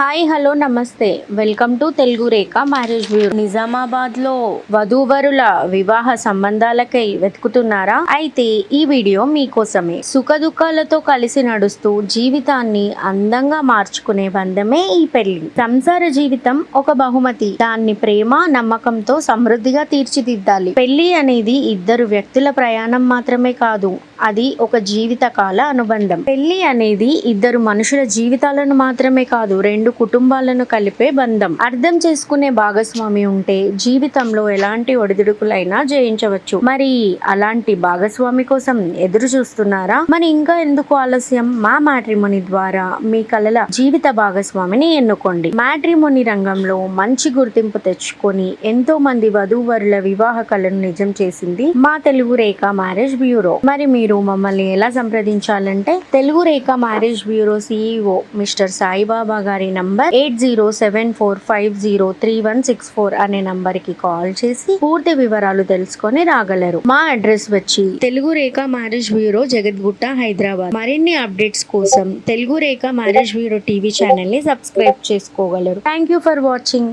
Hi hello నమస్తే welcome to Telugu Rekha marriage bureau. Nizamabad లో వధూవరుల వివాహ సంబంధాలకై వెతుకుతున్నారా? అయితే ఈ వీడియో మీకోసమే. సుఖ దుఃఖాలతో కలిసి నడుస్తూ జీవితాన్ని అందంగా మార్చుకునే బంధమే ఈ పెళ్లి. సంసార జీవితం ఒక బహుమతి. దాన్ని ప్రేమ నమ్మకంతో సమృద్ధిగా తీర్చిదిద్దాలి. పెళ్లి అనేది ఇద్దరు వ్యక్తుల ప్రయాణం మాత్రమే కాదు, అది ఒక జీవిత కాల అనుబంధం. పెళ్లి అనేది ఇద్దరు మనుషుల జీవితాలను మాత్రమే కాదు, రెండు కుటుంబాలను కలిపే బంధం. అర్థం చేసుకునే భాగస్వామి ఉంటే జీవితంలో ఎలాంటి ఒడిదుడుకులైనా జయించవచ్చు. మరి అలాంటి భాగస్వామి కోసం ఎదురు చూస్తున్నారా? మరి ఇంకా ఎందుకు ఆలస్యం? మా మ్యాట్రిమోనీ ద్వారా మీ కలల జీవిత భాగస్వామిని ఎన్నుకోండి. మ్యాట్రిమోనీ రంగంలో మంచి గుర్తింపు తెచ్చుకొని ఎంతో మంది వధూవరుల వివాహ కలను నిజం చేసింది మా తెలుగు రేఖ మ్యారేజ్ బ్యూరో. మరి మీరు మమ్మల్ని ఎలా సంప్రదించాలంటే Telugu Rekha marriage bureau CEO mister Saibaba గారి నంబర్ 8074503164 అనే నంబర్ కి కాల్ చేసి పూర్తి వివరాలు తెలుసుకొని రాగలరు. మా అడ్రస్ వచ్చి తెలుగు రేఖ మ్యారేజ్ బ్యూరో, జగద్గుట్ట, హైదరాబాద్. మరిన్ని అప్డేట్స్ కోసం Telugu Rekha marriage bureau TV channel ని సబ్స్క్రైబ్ చేసుకోగలరు. Thank you for watching.